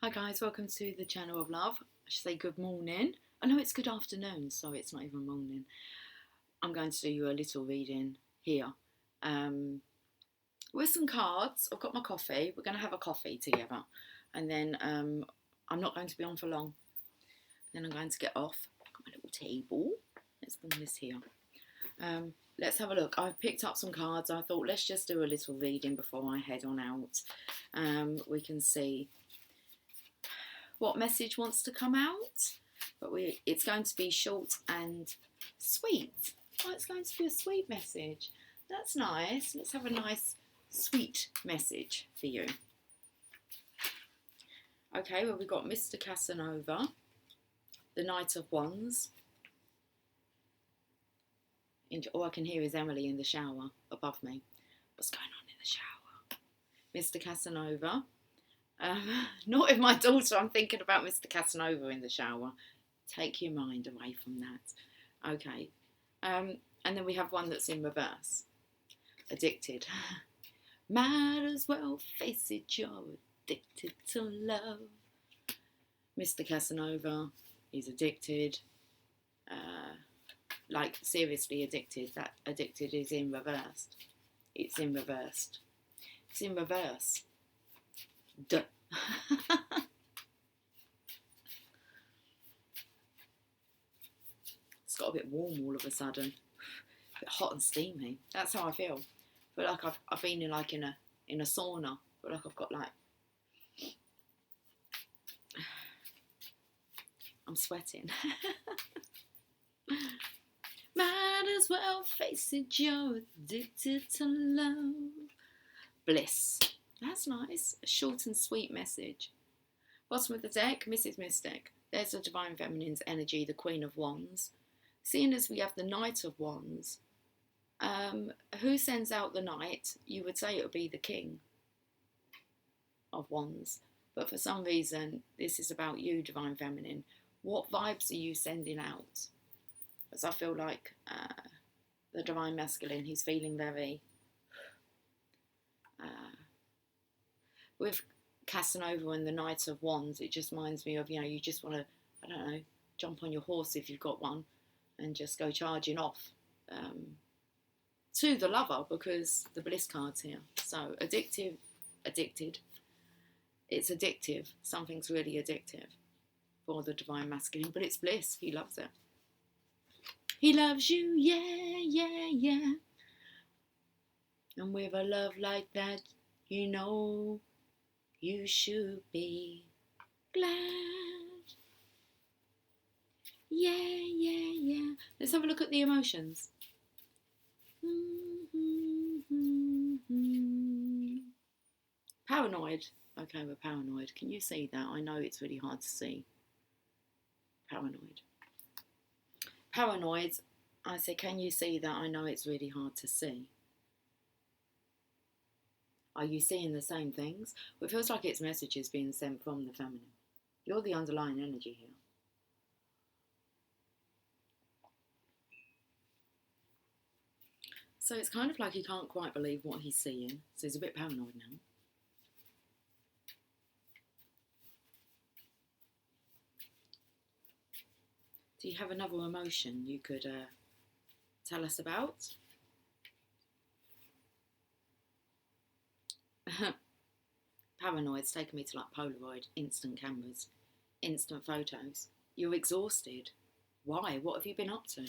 Hi guys, welcome to the channel of love. I should say good morning. I know it's good afternoon, so it's not even morning. I'm going to do you a little reading here with some cards. I've got my coffee. We're going to have a coffee together, and then I'm not going to be on for long. Then I'm going to get off. I've got my little table. Let's bring this here. Let's have a look. I've picked up some cards. I thought let's just do a little reading before I head on out. We can see what message wants to come out, but it's going to be short and sweet. Oh, it's going to be a sweet message. That's nice. Let's have a nice sweet message for you. Okay, well, we've got Mr. Casanova, the Knight of Wands. All I can hear is Emily in the shower above me. What's going on in the shower? Mr. Casanova. Not with my daughter. I'm thinking about Mr. Casanova in the shower. Take your mind away from that. Okay. And then we have one that's in reverse. Addicted. Might as well face it, you're addicted to love. Mr. Casanova is addicted. Like seriously addicted. That addicted is in reverse. It's in reversed. It's in reverse. Duh. It's got a bit warm all of a sudden, a bit hot and steamy. That's how I feel. I feel like I've been in a sauna. I feel like I've got I'm sweating. Might as well face it, you're addicted to love. Bliss. That's nice. A short and sweet message. Bottom of the deck, Mrs. Mystic. There's the Divine Feminine's energy, the Queen of Wands. Seeing as we have the Knight of Wands, who sends out the Knight? You would say it would be the King of Wands. But for some reason, this is about you, Divine Feminine. What vibes are you sending out? Because I feel like the Divine Masculine, he's feeling very... with Casanova and the Knight of Wands, it just reminds me of, you just want to, I don't know, jump on your horse if you've got one and just go charging off to the lover, because the bliss card's here. So addicted. It's addictive. Something's really addictive for the Divine Masculine, but it's bliss. He loves it. He loves you, yeah. And with a love like that, you should be glad. Yeah. Let's have a look at the emotions. Paranoid. Okay, we're paranoid. Can you see that? I know it's really hard to see. Paranoid. Paranoid. I say, can you see that? I know it's really hard to see. Are you seeing the same things? Well, it feels like it's messages being sent from the feminine. You're the underlying energy here. So it's kind of like he can't quite believe what he's seeing. So he's a bit paranoid now. Do you have another emotion you could tell us about? Paranoid's taken me to like Polaroid, instant cameras, instant photos. You're exhausted. Why? What have you been up to?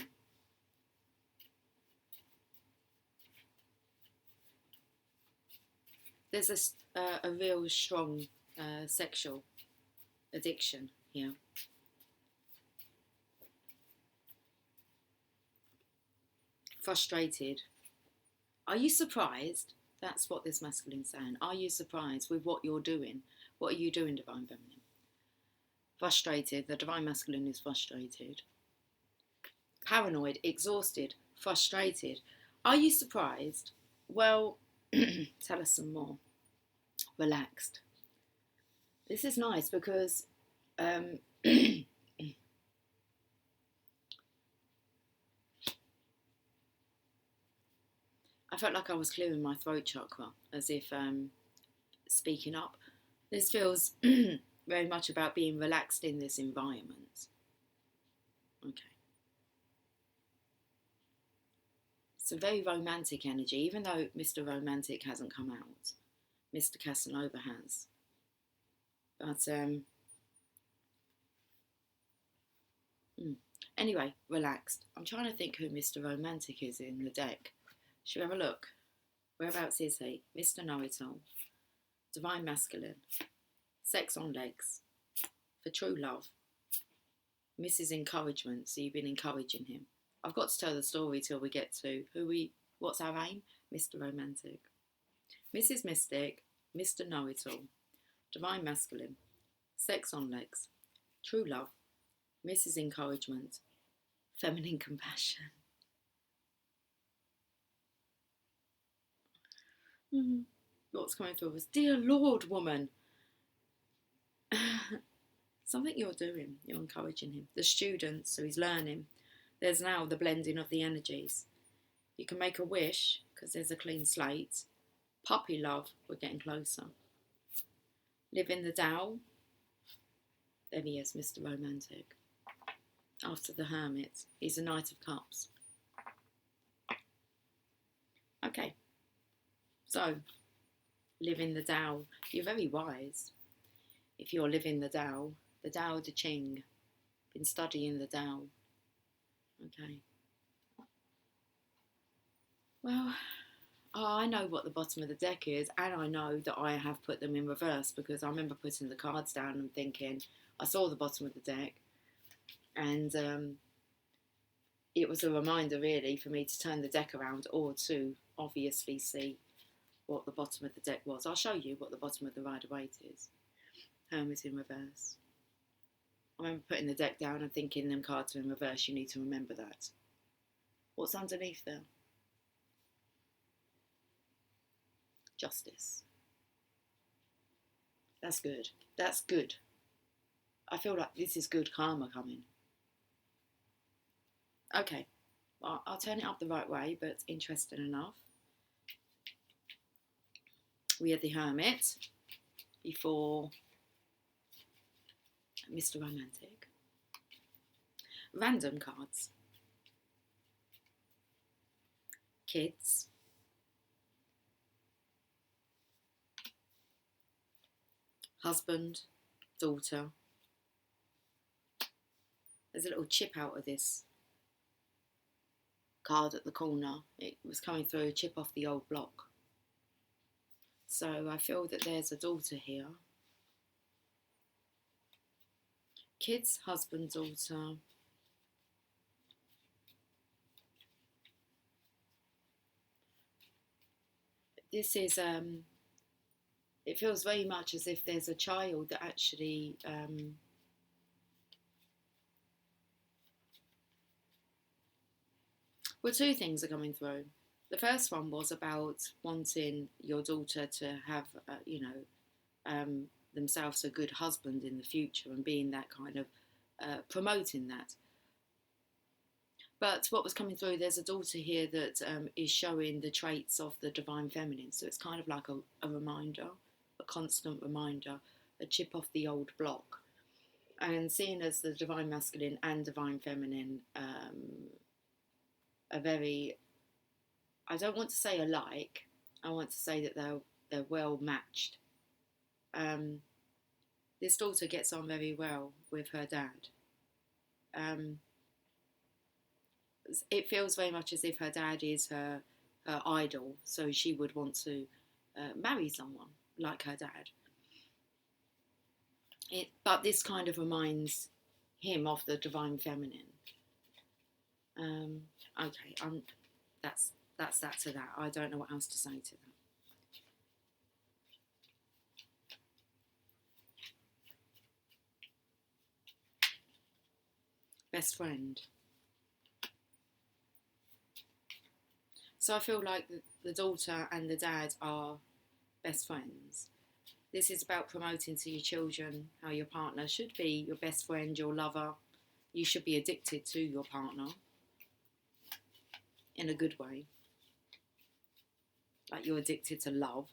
There's a real strong sexual addiction here. Frustrated. Are you surprised? That's what this masculine's saying. Are you surprised with what you're doing? What are you doing, Divine Feminine? Frustrated. The Divine Masculine is frustrated. Paranoid, exhausted, frustrated. Are you surprised? Well, tell us some more. Relaxed. This is nice because I felt like I was clearing my throat chakra, as if speaking up. This feels very much about being relaxed in this environment. Okay. It's a very romantic energy, even though Mr. Romantic hasn't come out. Mr. Casanova has. But, anyway, relaxed. I'm trying to think who Mr. Romantic is in the deck. Should we have a look? Whereabouts is he? Mr. Know-It-All. Divine Masculine. Sex on legs. For true love. Mrs. Encouragement, so you've been encouraging him. I've got to tell the story till we get to what's our aim? Mr. Romantic. Mrs. Mystic, Mr. Know-It-All. Divine Masculine. Sex on legs. True love. Mrs. Encouragement. Feminine compassion. What's coming through was, dear Lord, woman. Something you're doing, you're encouraging him. The student, so he's learning. There's now the blending of the energies. You can make a wish, because there's a clean slate. Puppy love, we're getting closer. Live in the Tao. There he is, Mr. Romantic. After the Hermit, he's a Knight of Cups. Okay, so, live in the Tao. You're very wise. If you're living the Tao De Ching. Been studying the Tao. Okay. Well, I know what the bottom of the deck is, and I know that I have put them in reverse, because I remember putting the cards down and thinking, I saw the bottom of the deck, and it was a reminder really for me to turn the deck around, or to obviously see what the bottom of the deck was. I'll show you what the bottom of the Rider-Waite is. Hermit in reverse. I remember putting the deck down and thinking them cards are in reverse, you need to remember that. What's underneath there? Justice. That's good. That's good. I feel like this is good karma coming. Okay, well, I'll turn it up the right way, but interesting enough. We had the Hermit before Mr. Romantic. Random cards. Kids. Husband. Daughter. There's a little chip out of this card at the corner. It was coming through, a chip off the old block. So I feel that there's a daughter here. Kids, husband, daughter. This is, it feels very much as if there's a child that actually, well, two things are coming through. The first one was about wanting your daughter to have, themselves a good husband in the future, and being that kind of, promoting that. But what was coming through, there's a daughter here that is showing the traits of the Divine Feminine. So it's kind of like a reminder, a constant reminder, a chip off the old block. And seeing as the Divine Masculine and Divine Feminine are very, I don't want to say alike, I want to say that they're well matched. This daughter gets on very well with her dad. It feels very much as if her dad is her idol, so she would want to marry someone like her dad. But this kind of reminds him of the Divine Feminine. Okay, that's that to that. I don't know what else to say to that. Best friend. So I feel like the daughter and the dad are best friends. This is about promoting to your children how your partner should be your best friend, your lover. You should be addicted to your partner in a good way. Like you're addicted to love.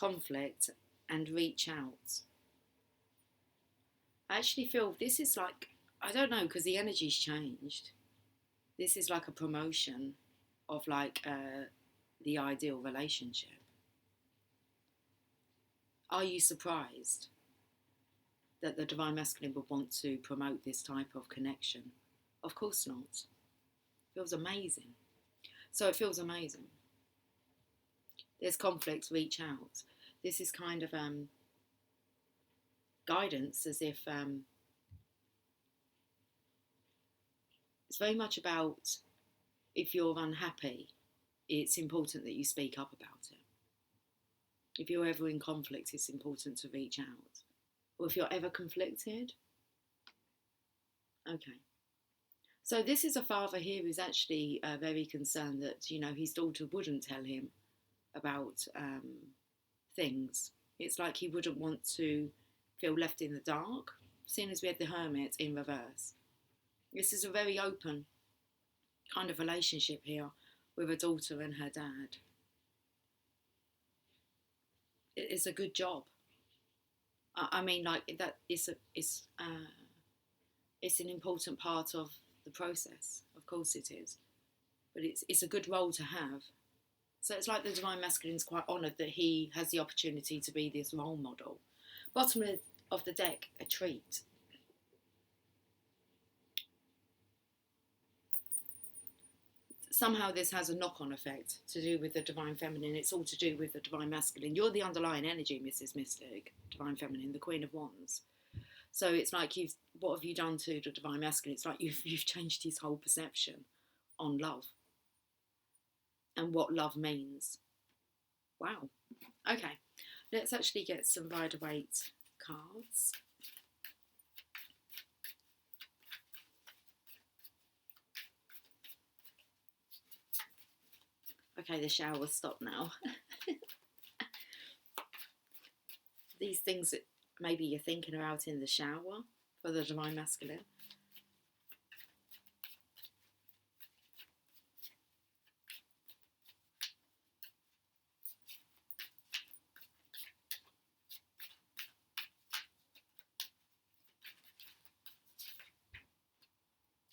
conflict and reach out. I actually feel this is like, I don't know, because the energy's changed. This is like a promotion of like the ideal relationship. Are you surprised that the Divine Masculine would want to promote this type of connection? Of course not. It feels amazing. So it feels amazing. There's conflict, reach out. This is kind of guidance, as if it's very much about, if you're unhappy, it's important that you speak up about it. If you're ever in conflict, it's important to reach out. Or if you're ever conflicted, okay. So this is a father here who's actually very concerned that, you know, his daughter wouldn't tell him about things. It's like he wouldn't want to feel left in the dark, seeing as we had the Hermit in reverse. This is a very open kind of relationship here with a daughter and her dad. It's a good job. I mean, like, that is it's an important part of the process. Of course it is, but it's a good role to have. So it's like the Divine Masculine's quite honoured that he has the opportunity to be this role model. Bottom of the deck, a treat. Somehow this has a knock-on effect to do with the Divine Feminine. It's all to do with the Divine Masculine. You're the underlying energy, Mrs. Mystic, Divine Feminine, the Queen of Wands. So it's like, what have you done to the Divine Masculine? It's like you've changed his whole perception on love and what love means. Wow. Okay, let's actually get some Rider-Waite cards. Okay, the shower's stopped now. These things that maybe you're thinking about in the shower for the Divine Masculine.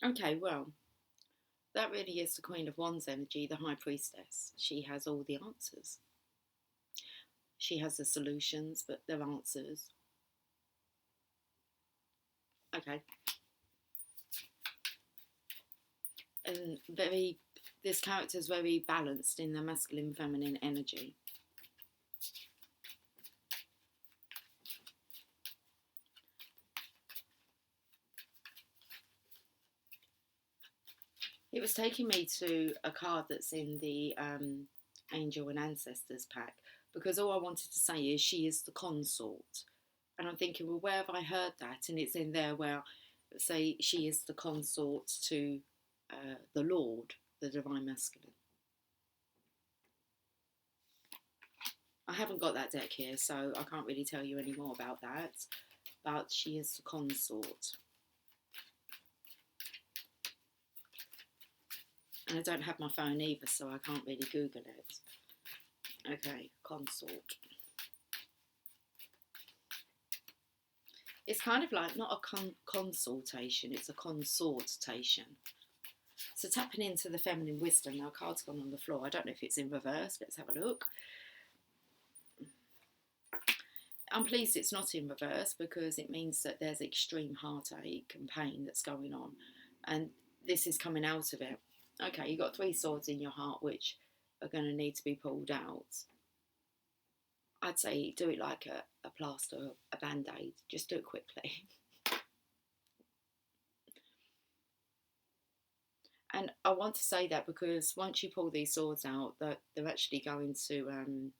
Okay, well, that really is the Queen of Wands energy, the High Priestess. She has all the answers. She has the solutions, but they're answers. Okay. And this character is very balanced in the masculine, feminine energy. It was taking me to a card that's in the Angel and Ancestors pack, because all I wanted to say is she is the consort. And I'm thinking, well, where have I heard that? And it's in there where, say, she is the consort to the Lord, the Divine Masculine. I haven't got that deck here, so I can't really tell you any more about that. But she is the consort. And I don't have my phone either, so I can't really Google it. Okay, consort. It's kind of like not a consultation, it's a consortation. So tapping into the feminine wisdom. Now, card's gone on the floor. I don't know if it's in reverse. Let's have a look. I'm pleased it's not in reverse, because it means that there's extreme heartache and pain that's going on. And this is coming out of it. Okay, you've got 3 swords in your heart which are going to need to be pulled out. I'd say do it like a plaster, a band-aid. Just do it quickly. And I want to say that because once you pull these swords out, that they're actually going to...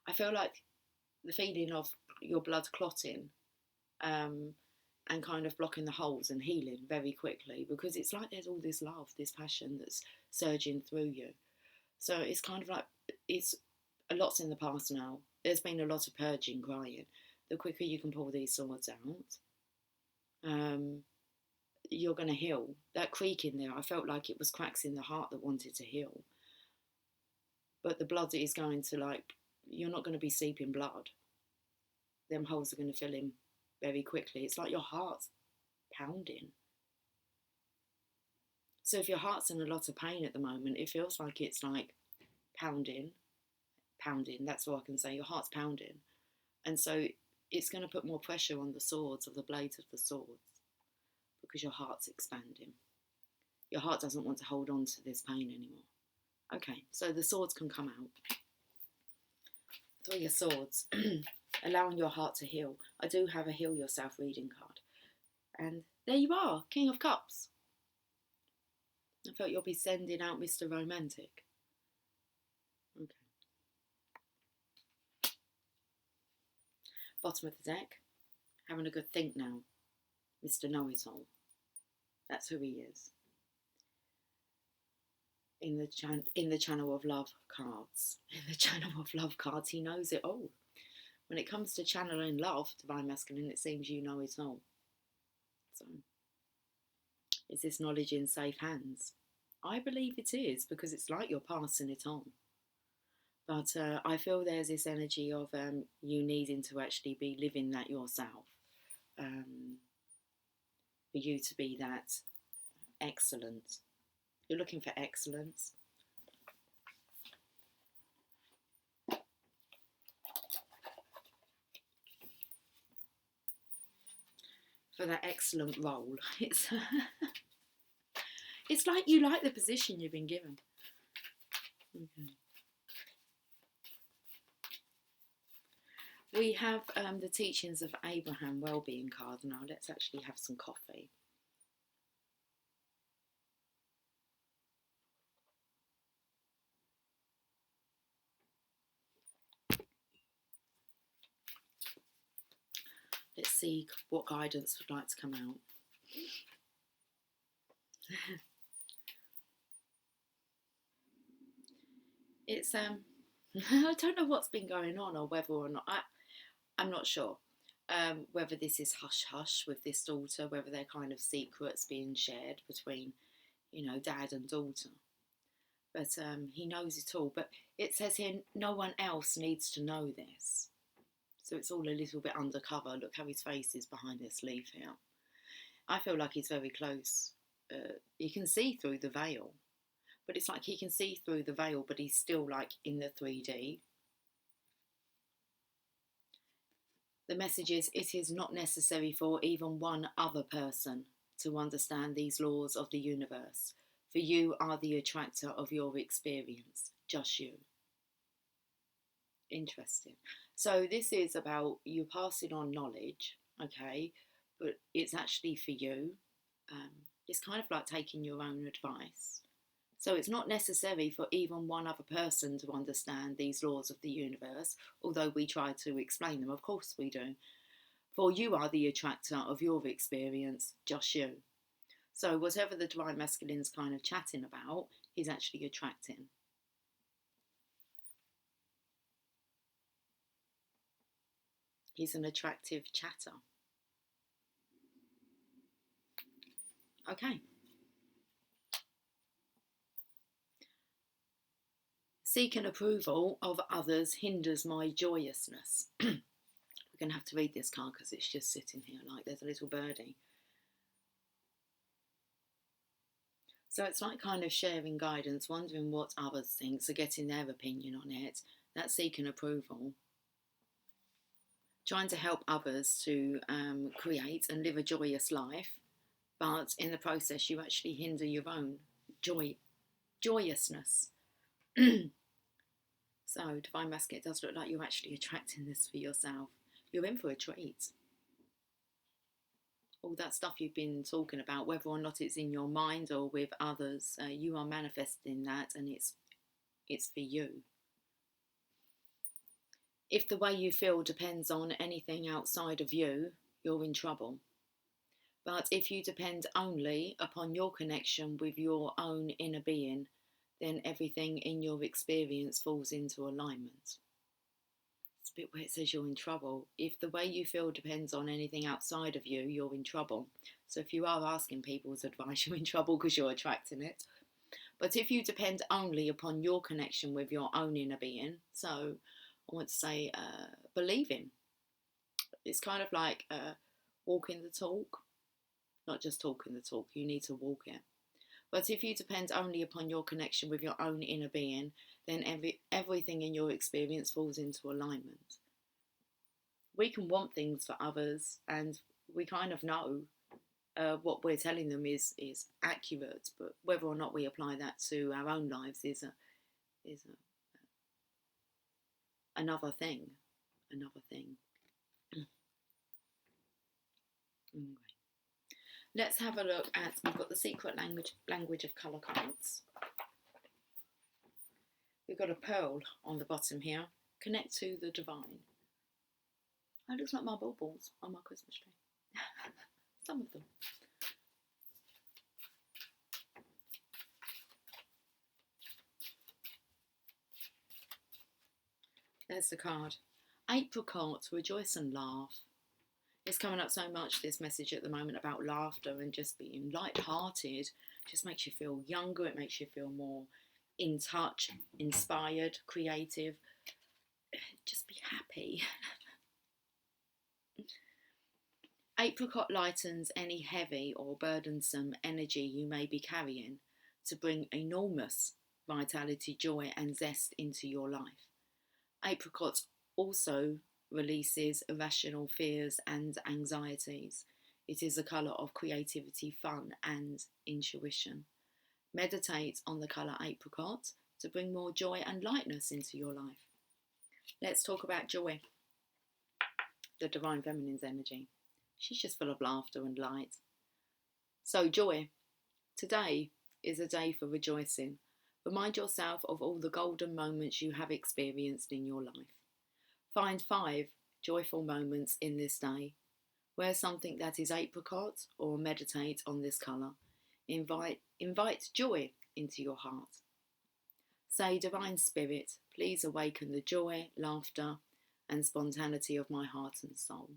I feel like the feeling of your blood clotting and kind of blocking the holes and healing very quickly, because it's like there's all this love, this passion that's surging through you. So it's kind of like, it's a lot's in the past now. There's been a lot of purging, crying. The quicker you can pull these swords out, you're going to heal. That creak in there, I felt like it was cracks in the heart that wanted to heal. But the blood is going to, like, you're not going to be seeping blood. Them holes are going to fill in very quickly. It's like your heart's pounding. So if your heart's in a lot of pain at the moment, it feels like it's like pounding, that's all I can say. Your heart's pounding. And so it's going to put more pressure on the swords, of the blades of the swords, because your heart's expanding. Your heart doesn't want to hold on to this pain anymore. Okay, so the swords can come out. 3 of Swords, allowing your heart to heal. I do have a Heal Yourself reading card. And there you are, King of Cups. I felt you'll be sending out Mr. Romantic. Okay. Bottom of the deck, having a good think now. Mr. Know-It-All. That's who he is. In the Channel of Love cards. In the Channel of Love cards, he knows it all. When it comes to channeling love, Divine Masculine, it seems you know it all. So, is this knowledge in safe hands? I believe it is, because it's like you're passing it on. But I feel there's this energy of you needing to actually be living that yourself. For you to be that excellent. You're looking for excellence. For that excellent role. It's it's like you like the position you've been given. Okay. We have the teachings of Abraham Wellbeing card now. Let's actually have some coffee. Let's see what guidance would like to come out. It's I don't know what's been going on, or whether or not I'm not sure. Whether this is hush hush with this daughter, whether they're kind of secrets being shared between, you know, dad and daughter. But he knows it all. But it says here, no one else needs to know this. So it's all a little bit undercover. Look how his face is behind this leaf here. I feel like he's very close. You can see through the veil. But it's like he can see through the veil, but he's still like in the 3D. The message is, it is not necessary for even one other person to understand these laws of the universe. For you are the attractor of your experience, just you. Interesting. So this is about you passing on knowledge, okay, but it's actually for you. It's kind of like taking your own advice. So it's not necessary for even one other person to understand these laws of the universe, although we try to explain them, of course we do. For you are the attractor of your experience, just you. So whatever the Divine Masculine's kind of chatting about, he's actually attracting. He's an attractive chatter. Okay. Seeking approval of others hinders my joyousness. We're going to have to read this card because it's just sitting here like there's a little birdie. So it's like kind of sharing guidance, wondering what others think, so getting their opinion on it. That's seeking approval. Trying to help others to create and live a joyous life, but in the process you actually hinder your own joyousness. So, Divine Masculine, it does look like you're actually attracting this for yourself. You're in for a treat. All that stuff you've been talking about, whether or not it's in your mind or with others, you are manifesting that, and it's for you. If the way you feel depends on anything outside of you, you're in trouble. But if you depend only upon your connection with your own inner being, then everything in your experience falls into alignment. It's a bit where it says you're in trouble. If the way you feel depends on anything outside of you, you're in trouble. So if you are asking people's advice, you're in trouble because you're attracting it. But if you depend only upon your connection with your own inner being, so I want to say, believing. It's kind of like walking the talk, not just talking the talk, you need to walk it. But if you depend only upon your connection with your own inner being, then everything in your experience falls into alignment. We can want things for others, and we kind of know what we're telling them is accurate, but whether or not we apply that to our own lives is another thing. Anyway, let's have a look at, we've got the secret language of colour cards. We've got a pearl on the bottom here. Connect to the divine. Oh, it looks like my baubles on my Christmas tree. Some of them. There's the card. Apricot, rejoice and laugh. It's coming up so much, this message at the moment, about laughter and just being light-hearted. Just makes you feel younger. It makes you feel more in touch, inspired, creative. Just be happy. Apricot lightens any heavy or burdensome energy you may be carrying to bring enormous vitality, joy and zest into your life. Apricot also releases irrational fears and anxieties. It is a colour of creativity, fun and intuition. Meditate on the colour apricot to bring more joy and lightness into your life. Let's talk about joy, the divine feminine's energy. She's just full of laughter and light. So joy. Today is a day for rejoicing. Remind yourself of all the golden moments you have experienced in your life. Find 5 joyful moments in this day. Wear something that is apricot or meditate on this colour. Invite joy into your heart. Say, Divine Spirit, please awaken the joy, laughter and spontaneity of my heart and soul.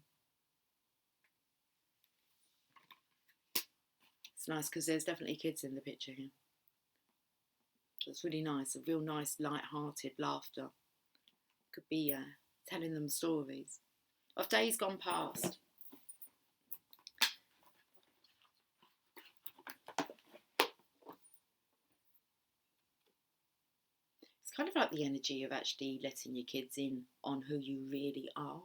It's nice because there's definitely kids in the picture here. It's really nice, a real nice light-hearted laughter. Could be telling them stories of days gone past. It's kind of like the energy of actually letting your kids in on who you really are.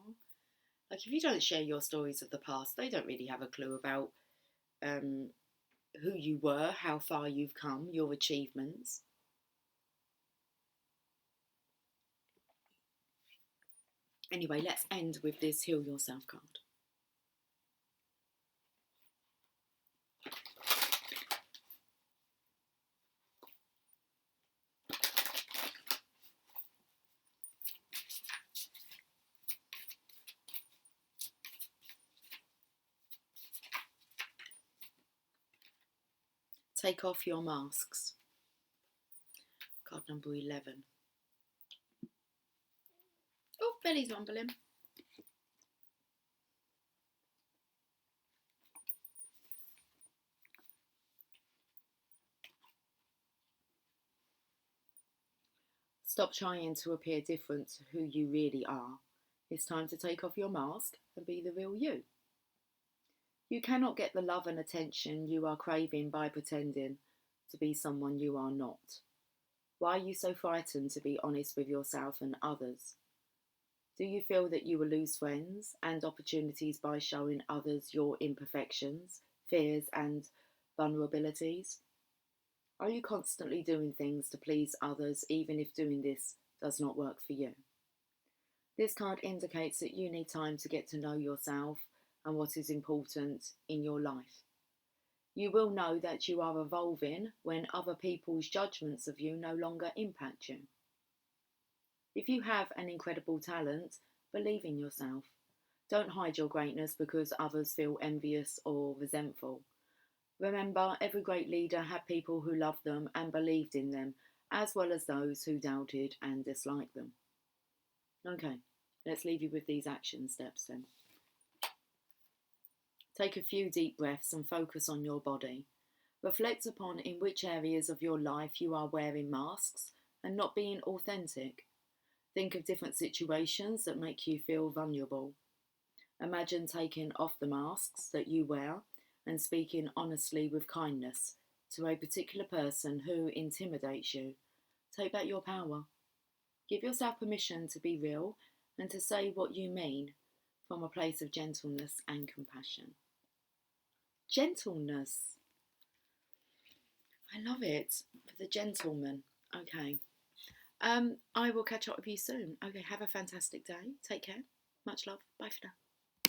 Like if you don't share your stories of the past, they don't really have a clue about who you were, how far you've come, your achievements. Anyway, let's end with this Heal Yourself card. Take off your masks. Card number 11. Oh, belly's rumbling. Stop trying to appear different to who you really are. It's time to take off your mask and be the real you. You cannot get the love and attention you are craving by pretending to be someone you are not. Why are you so frightened to be honest with yourself and others? Do you feel that you will lose friends and opportunities by showing others your imperfections, fears and vulnerabilities? Are you constantly doing things to please others even if doing this does not work for you? This card indicates that you need time to get to know yourself and what is important in your life. You will know that you are evolving when other people's judgments of you no longer impact you. If you have an incredible talent, believe in yourself. Don't hide your greatness because others feel envious or resentful. Remember, every great leader had people who loved them and believed in them, as well as those who doubted and disliked them. Okay, let's leave you with these action steps then. Take a few deep breaths and focus on your body. Reflect upon in which areas of your life you are wearing masks and not being authentic. Think of different situations that make you feel vulnerable. Imagine taking off the masks that you wear and speaking honestly with kindness to a particular person who intimidates you. Take back your power. Give yourself permission to be real and to say what you mean from a place of gentleness and compassion. Gentleness. I love it. For the gentleman. Okay. I will catch up with you soon. Okay, have a fantastic day. Take care. Much love. Bye for now.